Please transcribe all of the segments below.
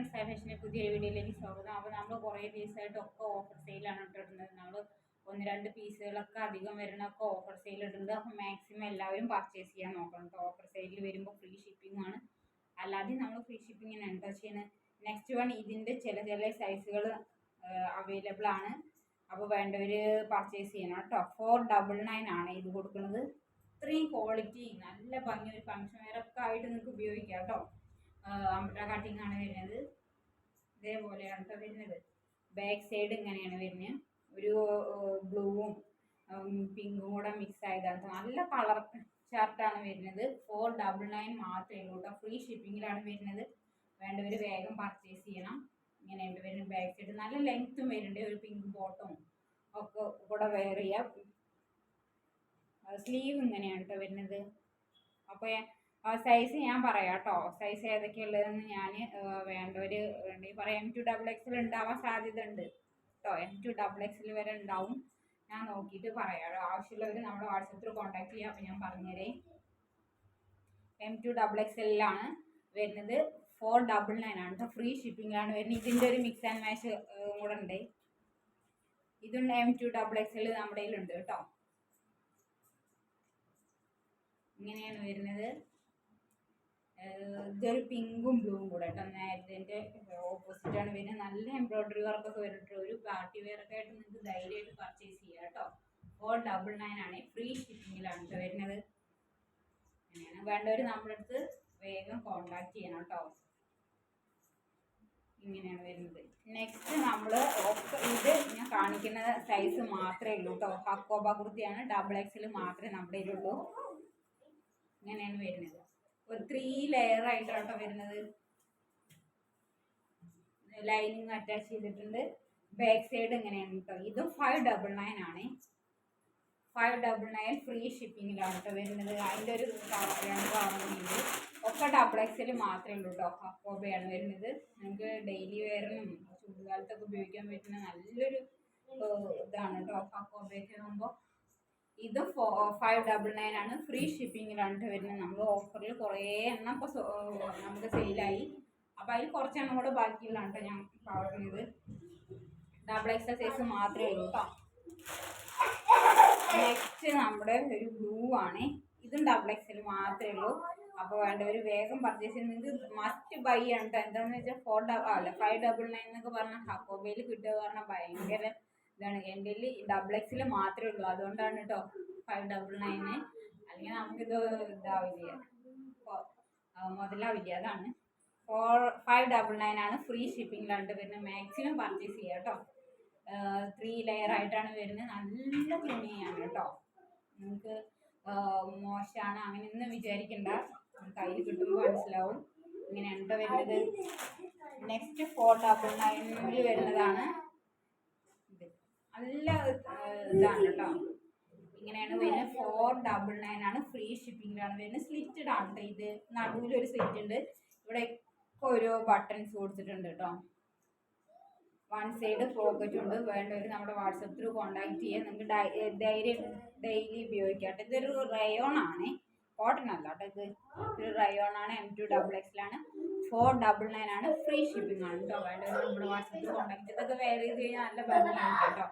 Friends, ഫാഷൻ്റെ പുതിയൊരു വീഡിയോയിലേക്ക് സ്വാഗതം. അപ്പോൾ നമ്മൾ കുറേ ദിവസമായിട്ടൊക്കെ ഓഫർ സെയിലാണ് ഇട്ടിരുന്നത്. നമ്മൾ 1-2 പീസുകളൊക്കെ അധികം വരുന്നൊക്കെ ഓഫർ സെയിൽ ഇടുന്നുണ്ട്. അപ്പോൾ മാക്സിമം എല്ലാവരും പർച്ചേസ് ചെയ്യാൻ നോക്കണം കേട്ടോ. ഓഫർ സെയിലിൽ വരുമ്പോൾ ഫ്രീ ഷിപ്പിംഗ് ആണ്, അല്ലാതെ നമ്മൾ ഫ്രീ ഷിപ്പിങ്ങിന് എന്താ ചെയ്യുന്നത്. നെക്സ്റ്റ് വൺ, ഇതിൻ്റെ ചില സൈസുകൾ അവൈലബിൾ ആണ്. അപ്പോൾ വേണ്ടവർ പർച്ചേസ് ചെയ്യണം കേട്ടോ. 499 ആണ് ഇത് കൊടുക്കുന്നത്. ഇത്രയും ക്വാളിറ്റി, നല്ല ഭംഗി, ഒരു ഫംഗ്ഷൻ വെയറൊക്കെ ആയിട്ട് നിങ്ങൾക്ക് ഉപയോഗിക്കാം കേട്ടോ. അംബ്രല കട്ടിങ് ആണ് വരുന്നത്. ഇതേപോലെയാണ് കേട്ടോ വരുന്നത്. ബാക്ക് സൈഡ് ഇങ്ങനെയാണ് വരുന്നത്. ഒരു ബ്ലൂവും പിങ്കും കൂടെ മിക്സ് ആയതാണ്. നല്ല കളർ ഷർട്ടാണ് വരുന്നത്. 499 മാത്രമേ ഉള്ളൂ കേട്ടോ. ഫ്രീ ഷിപ്പിങ്ങിലാണ് വരുന്നത്. വേണ്ടവർ വേഗം പർച്ചേസ് ചെയ്യണം. ഇങ്ങനെയുണ്ട് വരുന്നത്. ബാക്ക് സൈഡ് നല്ല ലെങ്ത്തും വരുന്നുണ്ട്. ഒരു പിങ്ക് ബോട്ടവും ഒക്കെ കൂടെ വെയർ ചെയ്യാം. സ്ലീവ് ഇങ്ങനെയാണ് കേട്ടോ വരുന്നത്. അപ്പോൾ സൈസ് ഞാൻ പറയാം കേട്ടോ. സൈസ് ഏതൊക്കെയുള്ളതെന്ന് ഞാൻ വേണ്ടവർ പറയാം. M2XXL ഉണ്ടാവാൻ സാധ്യത ഉണ്ട് കേട്ടോ. M2XXL വരെ ഉണ്ടാവും. ഞാൻ നോക്കിയിട്ട് പറയാം. ആവശ്യമുള്ളവർ നമ്മുടെ വാട്സപ്പിൽ കോൺടാക്ട് ചെയ്യാം. അപ്പോൾ ഞാൻ പറഞ്ഞുതരേ. M2XXL ആണ് വരുന്നത്. 499 ആണ് കേട്ടോ. ഫ്രീ ഷിപ്പിംഗിലാണ് വരുന്നത്. ഇതിൻ്റെ ഒരു മിക്സ് ആൻഡ് മാച്ച് കൂടെ ഉണ്ട്. ഇതും M2XXL നമ്മുടെ കയ്യിലുണ്ട് കേട്ടോ. ഇങ്ങനെയാണ് വരുന്നത്. ഇതൊരു പിങ്കും ബ്ലൂവും കൂടെ കേട്ടോ. നേരത്തെ ഓപ്പോസിറ്റ് ആണ് വരുന്നത്. നല്ല എംബ്രോയിഡറി വർക്കൊക്കെ വരുന്നുണ്ട്. ഒരു പാർട്ടി വെയർ ഒക്കെ ആയിട്ട് നിങ്ങൾക്ക് ധൈര്യമായിട്ട് പർച്ചേസ് ചെയ്യാം കേട്ടോ. 499 ആണ്. ഫ്രീ ഷിപ്പിങ്ങിലാണ് കേട്ടോ വരുന്നത്. അങ്ങനെയാണ്. വേണ്ടവർ നമ്മുടെ അടുത്ത് വേഗം കോൺടാക്ട് ചെയ്യണം കേട്ടോ. ഇങ്ങനെയാണ് വരുന്നത്. നെക്സ്റ്റ് നമ്മൾ ഇത് ഞാൻ കാണിക്കുന്ന സൈസ് മാത്രമേ ഉള്ളൂ കേട്ടോ. ഹക്കോബ കുർത്തിയാണ്. XXL മാത്രമേ നമ്മുടെ കയ്യിലുള്ളൂ. ഇങ്ങനെയാണ് വരുന്നത്. ഒരു 3 ലെയർ ആയിട്ടാണ് കേട്ടോ വരുന്നത്. ലൈനിങ് അറ്റാച്ച് ചെയ്തിട്ടുണ്ട്. ബാക്ക് സൈഡ് ഇങ്ങനെയാണ് കേട്ടോ. ഇതും 599 ആണ്. 599 ഫ്രീ ഷിപ്പിങ്ങിലാണ് കേട്ടോ വരുന്നത്. അതിൻ്റെ ഒരു 2 കളറുണ്ട്. ഒക്കെ XXL മാത്രമേ ഉള്ളൂ കേട്ടോ. ഹക്കോബയാണ് വരുന്നത്. നിങ്ങൾക്ക് ഡെയിലി വെയറിനും ചൂടുകാലത്തൊക്കെ ഉപയോഗിക്കാൻ പറ്റുന്ന നല്ലൊരു ഇതാണ് കേട്ടോ. ഹക്കോബയൊക്കെ ആകുമ്പോൾ ഇത് 599 ആണ്. ഫ്രീ ഷിപ്പിങ്ങിലാണ് വരുന്നത്. നമ്മൾ ഓഫറിൽ കുറേ എണ്ണം ഇപ്പോൾ നമുക്ക് സെയിലായി. അപ്പോൾ അതിൽ കുറച്ചെണ്ണം കൂടെ ബാക്കിയുള്ളതാണ് കേട്ടോ ഞാൻ പറയുന്നത്. XXL സൈസ് മാത്രമേ ഉള്ളൂ കേട്ടോ. നെക്സ്റ്റ് നമ്മുടെ ഒരു ബ്ലൂ ആണ്. ഇതും XXL മാത്രമേ ഉള്ളൂ. അപ്പോൾ വേണ്ടവർ വേഗം പർച്ചേസ് ചെയ്യുന്നത് മസ്റ്റ് ബൈ ആണ് കേട്ടോ. എന്താണെന്ന് വെച്ചാൽ 599 എന്നൊക്കെ പറഞ്ഞാൽ ഹക്കോബയിൽ കിട്ടുക പറഞ്ഞാൽ ഭയങ്കര ഇതാണ്. എൻ്റെ XXL മാത്രമേ ഉള്ളൂ. അതുകൊണ്ടാണ് കേട്ടോ 599. അല്ലെങ്കിൽ നമുക്കിത് ഇതാവില്ല, മുതലാവില്ല. അതാണ് 599 ആണ്. ഫ്രീ ഷിപ്പിങ്ങിലാണ് വരുന്നത്. മാക്സിമം പർച്ചേസ് ചെയ്യുക കേട്ടോ. 3 ലെയർ ആയിട്ടാണ് വരുന്നത്. നല്ല തുണിയാണ് കേട്ടോ. നിങ്ങൾക്ക് മോശമാണ് അങ്ങനെയൊന്നും വിചാരിക്കണ്ട. കയ്യിൽ കിട്ടുമ്പോൾ മനസ്സിലാവും. ഇങ്ങനെയാണ് കേട്ടോ വരുന്നത്. നെക്സ്റ്റ് 499 വരുന്നതാണ്. നല്ല ഇതാണ് കേട്ടോ. ഇങ്ങനെയാണ് വരുന്നത്. 499 ആണ്. ഫ്രീ ഷിപ്പിങ്ങിലാണ് വരുന്നത്. സ്ലിറ്റഡ് ആണ് കേട്ടോ. ഇത് നടുവിലൊരു സ്ലിറ്റ് ഉണ്ട്. ഇവിടെ ഓരോ ബട്ടൺസ് കൊടുത്തിട്ടുണ്ട് കേട്ടോ. 1 സൈഡ് പോക്കറ്റ് ഉണ്ട്. വേണ്ടവർ നമ്മുടെ വാട്സപ്പ് ത്രൂ കോൺടാക്ട് ചെയ്യുക. നിങ്ങൾക്ക് ഡെയിലി ഉപയോഗിക്കാം കേട്ടോ. ഇതൊരു റയോൺ ആണ്, കോട്ടൺ അല്ല കേട്ടോ. ഇതൊരു റയോൺ ആണ്. M2XXL ആണ്. 499 ആണ്. ഫ്രീ ഷിപ്പിംഗ് ആണ് കേട്ടോ. വേണ്ടവർ നമ്മുടെ വാട്സപ്പിൽ കോൺടാക്ട് ചെയ്ത് ഇതൊക്കെ വെയർ ചെയ്ത് കഴിഞ്ഞാൽ നല്ല ഭംഗിയാണ് കേട്ടോ.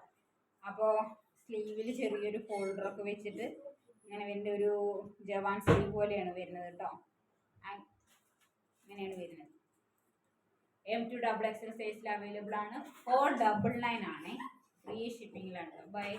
അപ്പോൾ സ്ലീവിൽ ചെറിയൊരു ഫോൾഡറൊക്കെ വെച്ചിട്ട് ഇങ്ങനെ വരുന്ന ഒരു ജവാൻ സ്ലീവ് പോലെയാണ് വരുന്നത് കേട്ടോ. ഇങ്ങനെയാണ് വരുന്നത്. M2XXL സൈസിൽ അവൈലബിൾ ആണ്. 499 ആണ്. ഫ്രീ ഷിപ്പിങ്ങിലാണ്. ബൈ.